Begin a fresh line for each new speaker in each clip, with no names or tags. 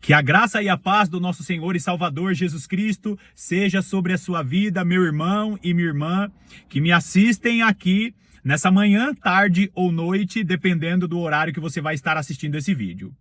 Que a graça e a paz do nosso Senhor e Salvador Jesus Cristo seja sobre a sua vida, meu irmão e minha irmã, que me assistem aqui nessa manhã, tarde ou noite, dependendo do horário que você vai estar assistindo esse vídeo.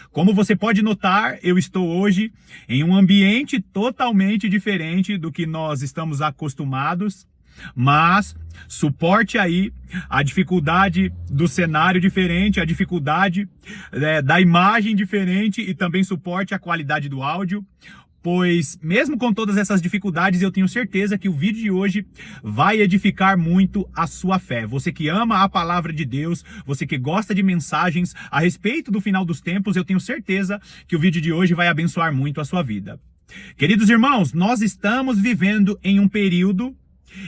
Como você pode notar, eu estou hoje em um ambiente totalmente diferente do que nós estamos acostumados, mas suporte aí a dificuldade do cenário diferente, a dificuldade da imagem diferente e também suporte a qualidade do áudio, pois mesmo com todas essas dificuldades eu tenho certeza que o vídeo de hoje vai edificar muito a sua fé. Você que ama a palavra de Deus, você que gosta de mensagens a respeito do final dos tempos, eu tenho certeza que o vídeo de hoje vai abençoar muito a sua vida. Queridos irmãos, nós estamos vivendo em um período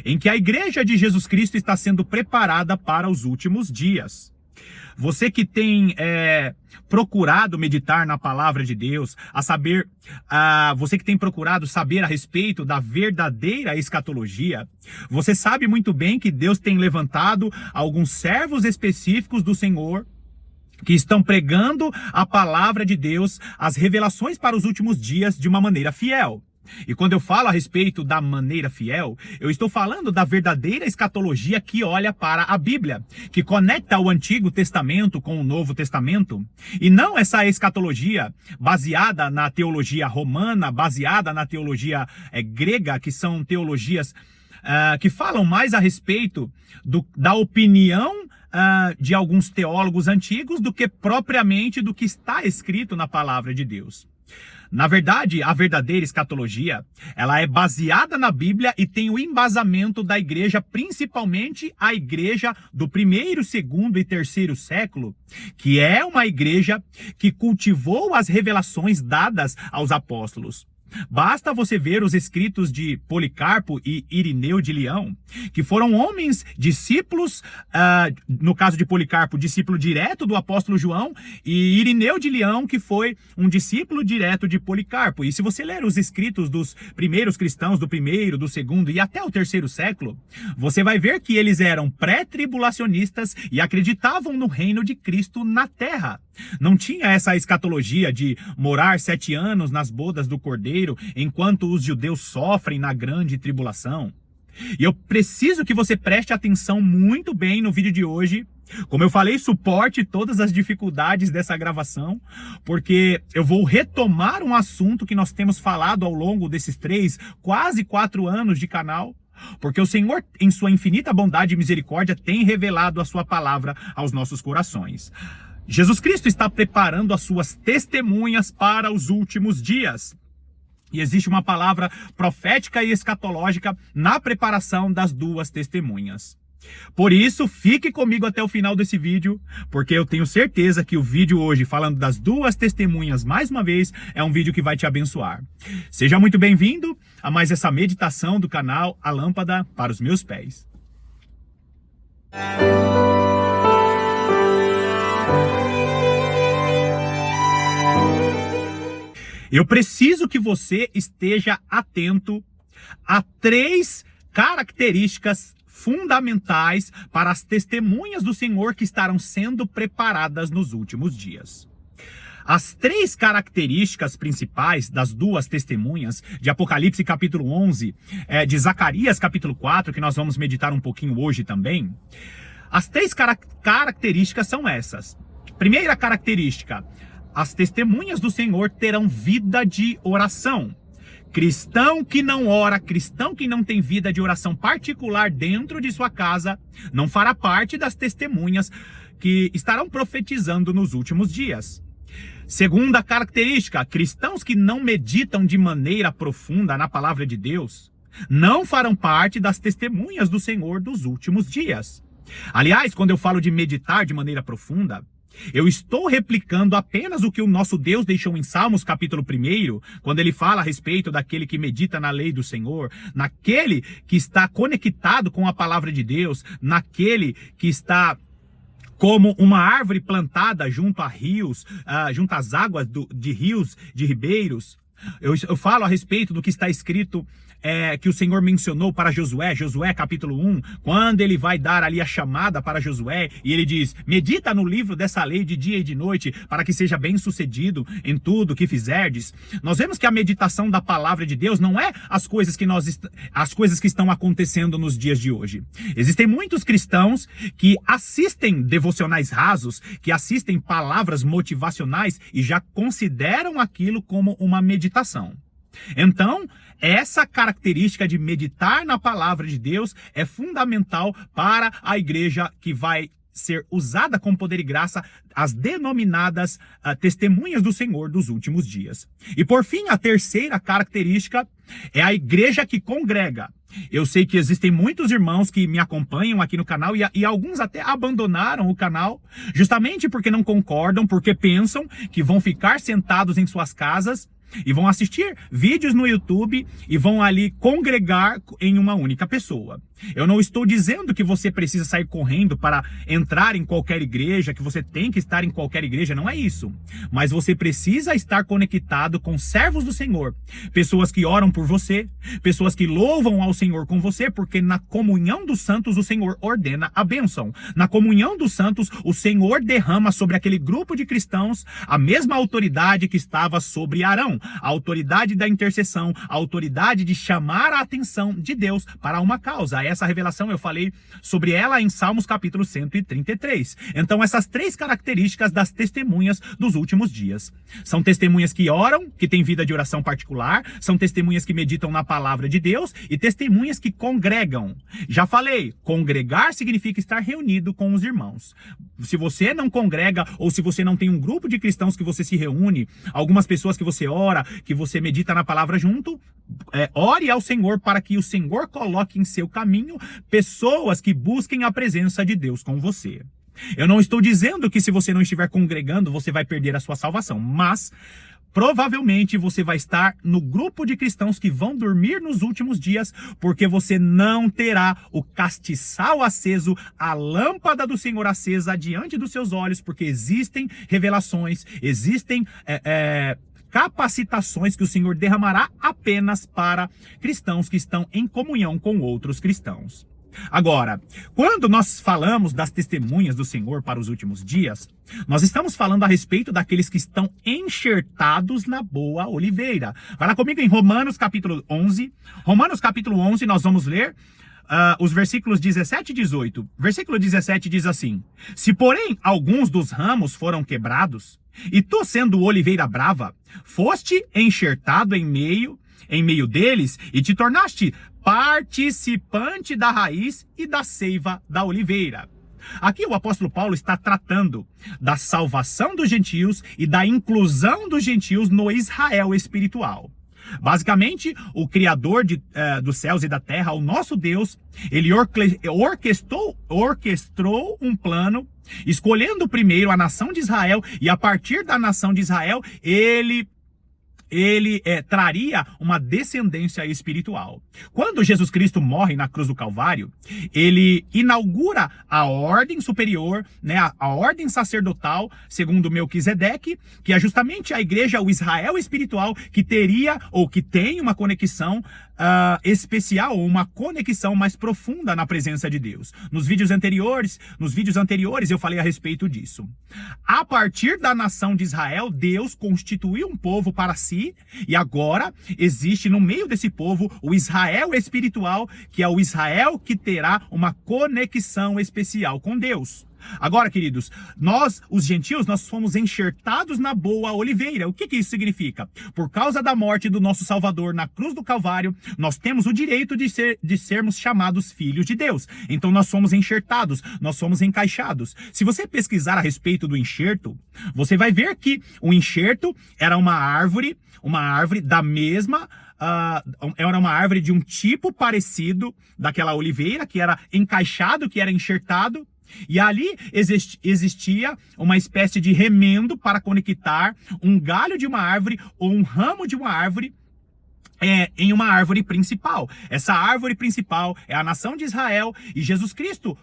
em que a Igreja de Jesus Cristo está sendo preparada para os últimos dias. Você que tem procurado meditar na palavra de Deus, você que tem procurado saber a respeito da verdadeira escatologia, você sabe muito bem que Deus tem levantado alguns servos específicos do Senhor que estão pregando a palavra de Deus, as revelações para os últimos dias de uma maneira fiel. E quando eu falo a respeito da maneira fiel, eu estou falando da verdadeira escatologia que olha para a Bíblia, que conecta o Antigo Testamento com o Novo Testamento, e não essa escatologia baseada na teologia romana, baseada na teologia grega, que são teologias que falam mais a respeito da opinião de alguns teólogos antigos do que propriamente do que está escrito na palavra de Deus. Na verdade, a verdadeira escatologia, ela é baseada na Bíblia e tem o embasamento da igreja, principalmente a igreja do 1º, 2º e 3º século, que é uma igreja que cultivou as revelações dadas aos apóstolos. Basta você ver os escritos de Policarpo e Irineu de Leão, que foram homens discípulos, no caso de Policarpo, discípulo direto do apóstolo João, e Irineu de Leão, que foi um discípulo direto de Policarpo. E se você ler os escritos dos primeiros cristãos, do 1º, do 2º e até o 3º século, você vai ver que eles eram pré-tribulacionistas e acreditavam no reino de Cristo na terra. Não tinha essa escatologia de morar 7 anos nas bodas do Cordeiro, enquanto os judeus sofrem na grande tribulação. E eu preciso que você preste atenção muito bem no vídeo de hoje. Como eu falei, suporte todas as dificuldades dessa gravação, porque eu vou retomar um assunto que nós temos falado ao longo desses quase 4 anos de canal, porque o Senhor, em sua infinita bondade e misericórdia, tem revelado a sua palavra aos nossos corações. Jesus Cristo está preparando as suas testemunhas para os últimos dias. E existe uma palavra profética e escatológica na preparação das 2 testemunhas. Por isso, fique comigo até o final desse vídeo, porque eu tenho certeza que o vídeo hoje, falando das 2 testemunhas mais uma vez, é um vídeo que vai te abençoar. Seja muito bem-vindo a mais essa meditação do canal A Lâmpada para os Meus Pés. Eu preciso que você esteja atento a 3 características fundamentais para as testemunhas do Senhor que estarão sendo preparadas nos últimos dias. As 3 características principais das 2 testemunhas de Apocalipse capítulo 11, de Zacarias capítulo 4, que nós vamos meditar um pouquinho hoje também. As 3 características são essas. Primeira característica: as testemunhas do Senhor terão vida de oração. Cristão que não ora, cristão que não tem vida de oração particular dentro de sua casa, não fará parte das testemunhas que estarão profetizando nos últimos dias. Segunda característica: cristãos que não meditam de maneira profunda na palavra de Deus, não farão parte das testemunhas do Senhor dos últimos dias. Aliás, quando eu falo de meditar de maneira profunda, eu estou replicando apenas o que o nosso Deus deixou em Salmos capítulo 1, quando ele fala a respeito daquele que medita na lei do Senhor, naquele que está conectado com a palavra de Deus, naquele que está como uma árvore plantada junto a rios, junto às águas de rios, de ribeiros. Eu falo a respeito do que está escrito, que o Senhor mencionou para Josué, Josué capítulo 1, quando ele vai dar ali a chamada para Josué, e ele diz: medita no livro dessa lei de dia e de noite, para que seja bem sucedido em tudo que fizerdes. Nós vemos que a meditação da palavra de Deus não é as coisas que estão acontecendo nos dias de hoje. Existem muitos cristãos que assistem devocionais rasos, que assistem palavras motivacionais e já consideram aquilo como uma meditação. Então, essa característica de meditar na palavra de Deus é fundamental para a igreja que vai ser usada com poder e graça, as denominadas testemunhas do Senhor dos últimos dias. E por fim, a terceira característica é a igreja que congrega. Eu sei que existem muitos irmãos que me acompanham aqui no canal e alguns até abandonaram o canal, justamente porque não concordam, porque pensam que vão ficar sentados em suas casas e vão assistir vídeos no YouTube e vão ali congregar em uma única pessoa. Eu não estou dizendo que você precisa sair correndo para entrar em qualquer igreja, que você tem que estar em qualquer igreja, não é isso. Mas você precisa estar conectado com servos do Senhor, pessoas que oram por você, pessoas que louvam ao Senhor com você, porque na comunhão dos santos o Senhor ordena a bênção. Na comunhão dos santos o Senhor derrama sobre aquele grupo de cristãos a mesma autoridade que estava sobre Arão, a autoridade da intercessão, a autoridade de chamar a atenção de Deus para uma causa. Essa revelação eu falei sobre ela em Salmos capítulo 133. Então essas três características das testemunhas dos últimos dias. São testemunhas que oram, que têm vida de oração particular, são testemunhas que meditam na palavra de Deus e testemunhas que congregam. Já falei, congregar significa estar reunido com os irmãos. Se você não congrega ou se você não tem um grupo de cristãos que você se reúne, algumas pessoas que você ora, que você medita na palavra junto, ore ao Senhor para que o Senhor coloque em seu caminho pessoas que busquem a presença de Deus com você. Eu não estou dizendo que se você não estiver congregando, você vai perder a sua salvação, mas provavelmente você vai estar no grupo de cristãos que vão dormir nos últimos dias, porque você não terá o castiçal aceso, a lâmpada do Senhor acesa diante dos seus olhos, porque existem revelações, existem capacitações que o Senhor derramará apenas para cristãos que estão em comunhão com outros cristãos. Agora, quando nós falamos das testemunhas do Senhor para os últimos dias, nós estamos falando a respeito daqueles que estão enxertados na boa oliveira. Vai lá comigo em Romanos capítulo 11. Romanos capítulo 11, nós vamos ler os versículos 17 e 18. Versículo 17 diz assim: se porém alguns dos ramos foram quebrados, e tu, sendo oliveira brava, foste enxertado em meio deles, e te tornaste participante da raiz e da seiva da oliveira. Aqui o apóstolo Paulo está tratando da salvação dos gentios e da inclusão dos gentios no Israel espiritual. Basicamente, o Criador dos céus e da terra, o nosso Deus, ele orquestrou um plano, escolhendo primeiro a nação de Israel, e a partir da nação de Israel, ele traria uma descendência espiritual. Quando Jesus Cristo morre na cruz do Calvário, ele inaugura a ordem superior, né, a ordem sacerdotal, segundo Melquisedeque, que é justamente a igreja, o Israel espiritual, que teria ou que tem uma conexão especial, uma conexão mais profunda na presença de Deus. Nos vídeos anteriores eu falei a respeito disso. A partir da nação de Israel, Deus constituiu um povo para si, e agora existe no meio desse povo o Israel espiritual, que é o Israel que terá uma conexão especial com Deus. Agora, queridos, nós, os gentios, nós fomos enxertados na boa oliveira. O que isso significa? Por causa da morte do nosso Salvador na cruz do Calvário, nós temos o direito de sermos chamados filhos de Deus. Então nós somos enxertados, nós somos encaixados. Se você pesquisar a respeito do enxerto, você vai ver que o enxerto era uma árvore da mesma... era uma árvore de um tipo parecido daquela oliveira, que era encaixado, que era enxertado. E ali existia uma espécie de remendo para conectar um galho de uma árvore ou um ramo de uma árvore em uma árvore principal. Essa árvore principal é a nação de Israel, e Jesus Cristo,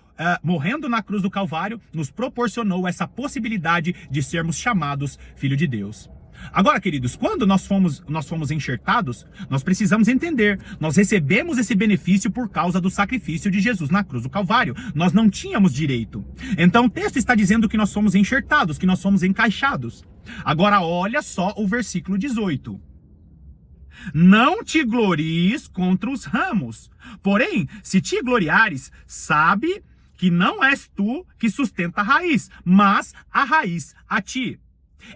morrendo na cruz do Calvário, nos proporcionou essa possibilidade de sermos chamados filho de Deus. Agora, queridos, quando nós fomos enxertados, nós precisamos entender, nós recebemos esse benefício por causa do sacrifício de Jesus na cruz do Calvário. Nós não tínhamos direito. Então o texto está dizendo que nós somos enxertados, que nós somos encaixados. Agora olha só o versículo 18. Não te glories contra os ramos, porém, se te gloriares, sabe que não és tu que sustenta a raiz, mas a raiz a ti.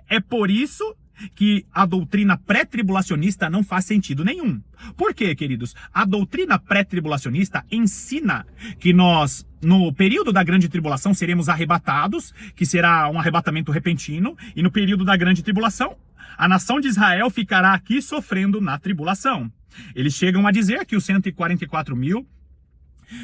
É por isso que a doutrina pré-tribulacionista não faz sentido nenhum. Por quê, queridos? A doutrina pré-tribulacionista ensina que nós, no período da grande tribulação, seremos arrebatados, que será um arrebatamento repentino, e no período da grande tribulação, a nação de Israel ficará aqui sofrendo na tribulação. Eles chegam a dizer que os 144 mil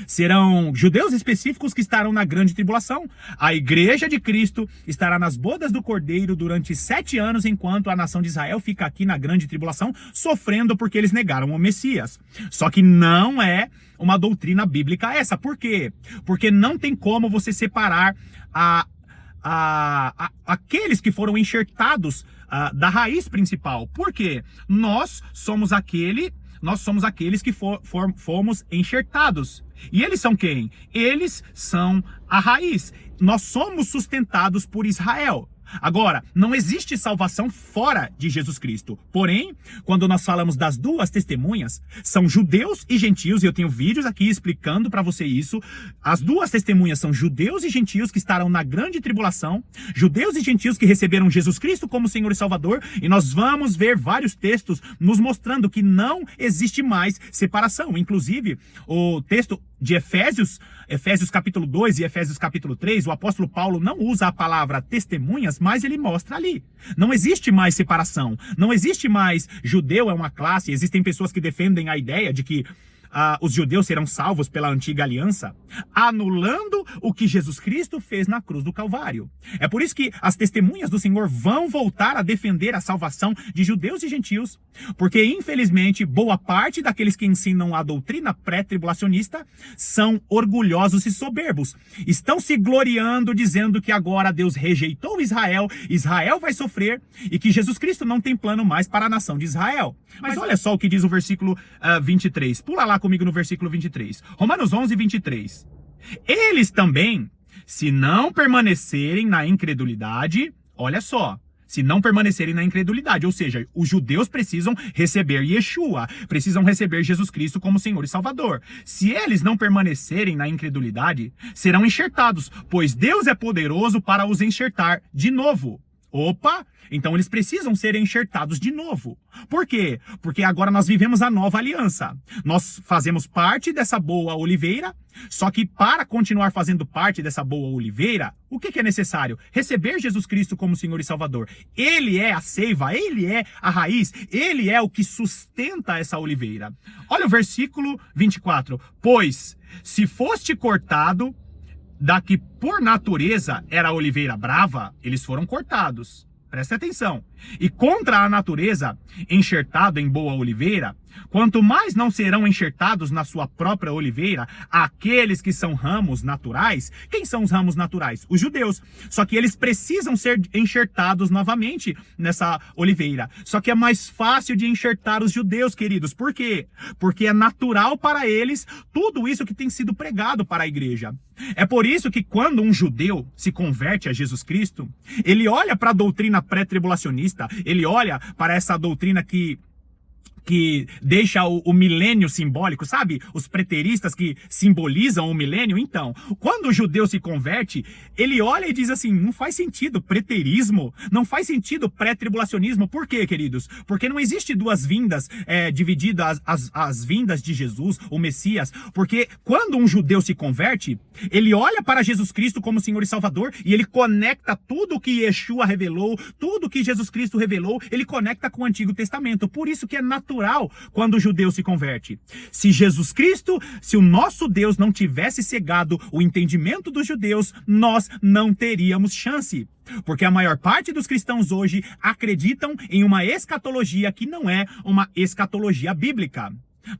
serão judeus específicos que estarão na grande tribulação. A igreja de Cristo estará nas bodas do Cordeiro durante 7 anos, enquanto a nação de Israel fica aqui na grande tribulação, sofrendo porque eles negaram o Messias. Só que não é uma doutrina bíblica essa. Por quê? Porque não tem como você separar aqueles que foram enxertados da raiz principal. Por quê? Nós somos aqueles que fomos enxertados. E eles são quem? Eles são a raiz. Nós somos sustentados por Israel. Agora, não existe salvação fora de Jesus Cristo. Porém, quando nós falamos das duas testemunhas, são judeus e gentios, e eu tenho vídeos aqui explicando para você isso. As duas testemunhas são judeus e gentios que estarão na grande tribulação, judeus e gentios que receberam Jesus Cristo como Senhor e Salvador, e nós vamos ver vários textos nos mostrando que não existe mais separação. Inclusive, o texto de Efésios capítulo 2 e Efésios capítulo 3, o apóstolo Paulo não usa a palavra testemunhas, mas ele mostra ali. Não existe mais separação, não existe mais judeu é uma classe. Existem pessoas que defendem a ideia de que os judeus serão salvos pela antiga aliança, anulando o que Jesus Cristo fez na cruz do Calvário. É por isso que as testemunhas do Senhor vão voltar a defender a salvação de judeus e gentios, porque infelizmente boa parte daqueles que ensinam a doutrina pré-tribulacionista são orgulhosos e soberbos. Estão se gloriando dizendo que agora Deus rejeitou Israel, Israel vai sofrer e que Jesus Cristo não tem plano mais para a nação de Israel. Mas olha só o que diz o versículo 23. Pula lá comigo no versículo 23. Romanos 11, 23. Eles também, se não permanecerem na incredulidade, olha só, se não permanecerem na incredulidade, ou seja, os judeus precisam receber Yeshua, precisam receber Jesus Cristo como Senhor e Salvador. Se eles não permanecerem na incredulidade, serão enxertados, pois Deus é poderoso para os enxertar de novo. Opa! Então eles precisam ser enxertados de novo. Por quê? Porque agora nós vivemos a nova aliança. Nós fazemos parte dessa boa oliveira, só que para continuar fazendo parte dessa boa oliveira, o que é necessário? Receber Jesus Cristo como Senhor e Salvador. Ele é a seiva, Ele é a raiz, Ele é o que sustenta essa oliveira. Olha o versículo 24. Pois, se foste cortado da que por natureza era a oliveira brava, eles foram cortados. Presta atenção. E contra a natureza, enxertado em boa oliveira, quanto mais não serão enxertados na sua própria oliveira aqueles que são ramos naturais. Quem são os ramos naturais? Os judeus. Só que eles precisam ser enxertados novamente nessa oliveira. Só que é mais fácil de enxertar os judeus, queridos. Por quê? Porque é natural para eles tudo isso que tem sido pregado para a igreja. É por isso que quando um judeu se converte a Jesus Cristo, ele olha para a doutrina pré-tribulacionista, ele olha para essa doutrina que deixa o milênio simbólico, sabe? Os preteristas que simbolizam o milênio. Então, quando o judeu se converte, ele olha e diz assim, não faz sentido preterismo, não faz sentido pré-tribulacionismo. Por quê, queridos? Porque não existe duas vindas divididas, as vindas de Jesus, o Messias. Porque quando um judeu se converte, ele olha para Jesus Cristo como Senhor e Salvador e ele conecta tudo que Yeshua revelou, tudo que Jesus Cristo revelou, ele conecta com o Antigo Testamento. Por isso que é natural quando o judeu se converte. Se Jesus Cristo, se o nosso Deus não tivesse cegado o entendimento dos judeus, nós não teríamos chance. Porque a maior parte dos cristãos hoje acreditam em uma escatologia que não é uma escatologia bíblica.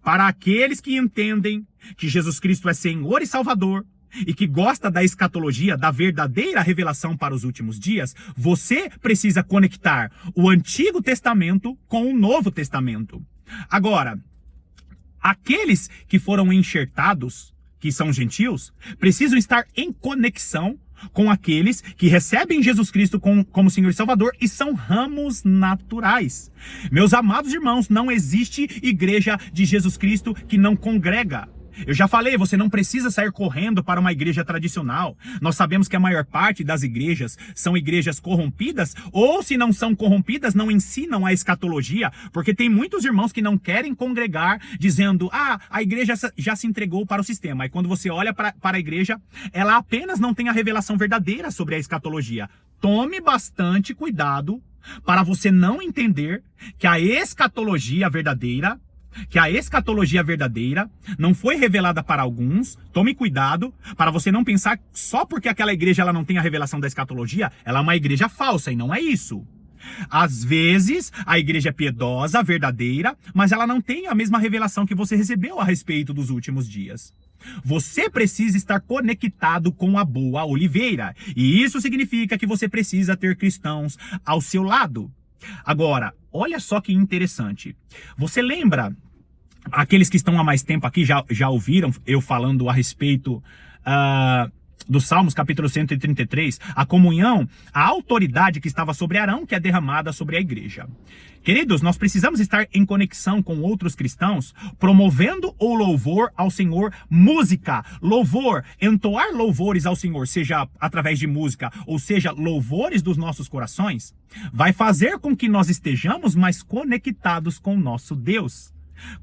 Para aqueles que entendem que Jesus Cristo é Senhor e Salvador, e que gosta da escatologia, da verdadeira revelação para os últimos dias, você precisa conectar o Antigo Testamento com o Novo Testamento. Agora, aqueles que foram enxertados, que são gentios, precisam estar em conexão com aqueles que recebem Jesus Cristo como Senhor e Salvador e são ramos naturais. Meus amados irmãos, não existe igreja de Jesus Cristo que não congrega. Eu já falei, você não precisa sair correndo para uma igreja tradicional. Nós sabemos que a maior parte das igrejas são igrejas corrompidas, ou se não são corrompidas, não ensinam a escatologia, porque tem muitos irmãos que não querem congregar, dizendo, a igreja já se entregou para o sistema. E quando você olha para a igreja, ela apenas não tem a revelação verdadeira sobre a escatologia. Tome bastante cuidado para você não entender que a escatologia verdadeira não foi revelada para alguns. Tome cuidado para você não pensar só porque aquela igreja ela não tem a revelação da escatologia, ela é uma igreja falsa, e não é isso. Às vezes, a igreja é piedosa, verdadeira, mas ela não tem a mesma revelação que você recebeu a respeito dos últimos dias. Você precisa estar conectado com a boa oliveira, e isso significa que você precisa ter cristãos ao seu lado. Agora, olha só que interessante. Você lembra, aqueles que estão há mais tempo aqui já ouviram eu falando a respeito dos Salmos, capítulo 133, a comunhão, a autoridade que estava sobre Arão, que é derramada sobre a igreja. Queridos, nós precisamos estar em conexão com outros cristãos, promovendo o louvor ao Senhor, música, louvor, entoar louvores ao Senhor, seja através de música, ou seja, louvores dos nossos corações, vai fazer com que nós estejamos mais conectados com o nosso Deus.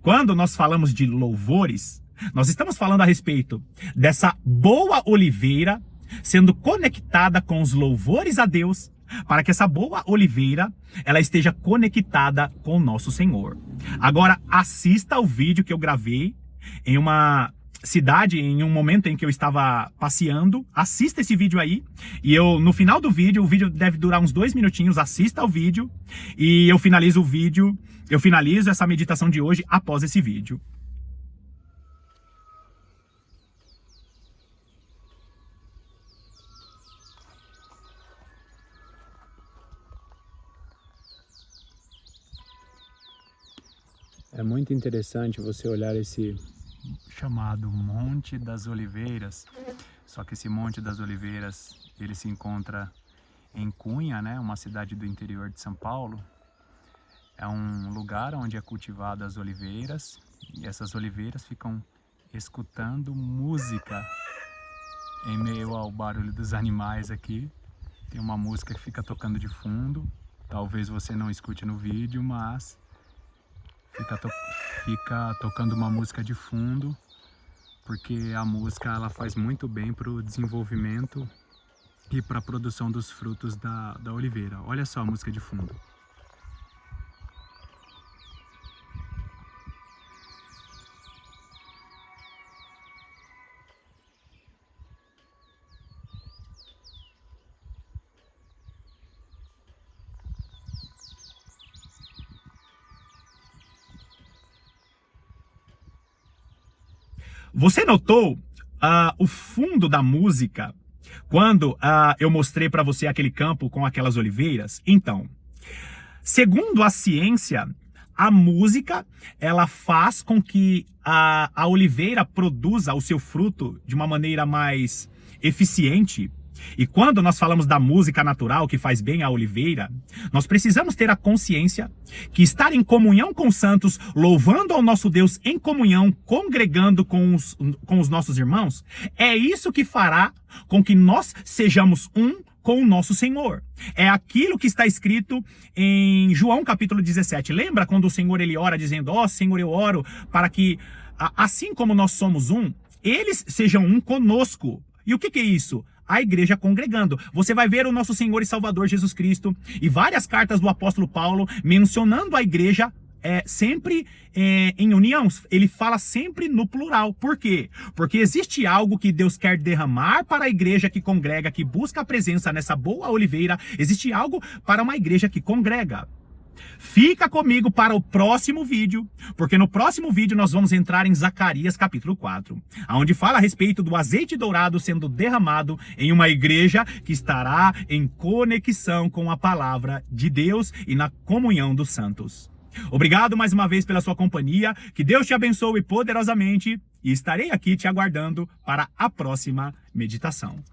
Quando nós falamos de louvores, nós estamos falando a respeito dessa boa oliveira sendo conectada com os louvores a Deus, para que essa boa oliveira ela esteja conectada com o nosso Senhor. Agora, assista ao vídeo que eu gravei em uma cidade, em um momento em que eu estava passeando. Assista esse vídeo aí, e eu, no final do vídeo, o vídeo deve durar uns 2 minutinhos, assista ao vídeo, e eu finalizo o vídeo, eu finalizo essa meditação de hoje após esse vídeo.
É muito interessante você olhar esse chamado Monte das Oliveiras, só que esse Monte das Oliveiras, ele se encontra em Cunha, né, uma cidade do interior de São Paulo. É um lugar onde é cultivado as oliveiras, e essas oliveiras ficam escutando música em meio ao barulho dos animais aqui. Tem uma música que fica tocando de fundo, talvez você não escute no vídeo, mas fica tocando uma música de fundo, porque a música ela faz muito bem para o desenvolvimento e para a produção dos frutos da oliveira. Olha só a música de fundo.
Você notou o fundo da música quando eu mostrei para você aquele campo com aquelas oliveiras? Então, segundo a ciência, a música ela faz com que a oliveira produza o seu fruto de uma maneira mais eficiente. E quando nós falamos da música natural que faz bem à oliveira, nós precisamos ter a consciência que estar em comunhão com os santos, louvando ao nosso Deus em comunhão, congregando com os nossos irmãos, é isso que fará com que nós sejamos um com o nosso Senhor. É aquilo que está escrito em João capítulo 17. Lembra quando o Senhor ele ora dizendo, ó Senhor, eu oro para que, assim como nós somos um, eles sejam um conosco. E o que é isso? A igreja congregando. Você vai ver o nosso Senhor e Salvador Jesus Cristo e várias cartas do apóstolo Paulo mencionando a igreja sempre em união. Ele fala sempre no plural. Por quê? Porque existe algo que Deus quer derramar para a igreja que congrega, que busca a presença nessa boa oliveira. Existe algo para uma igreja que congrega. Fica comigo para o próximo vídeo, porque no próximo vídeo nós vamos entrar em Zacarias capítulo 4, onde fala a respeito do azeite dourado sendo derramado em uma igreja que estará em conexão com a palavra de Deus e na comunhão dos santos. Obrigado mais uma vez pela sua companhia, que Deus te abençoe poderosamente e estarei aqui te aguardando para a próxima meditação.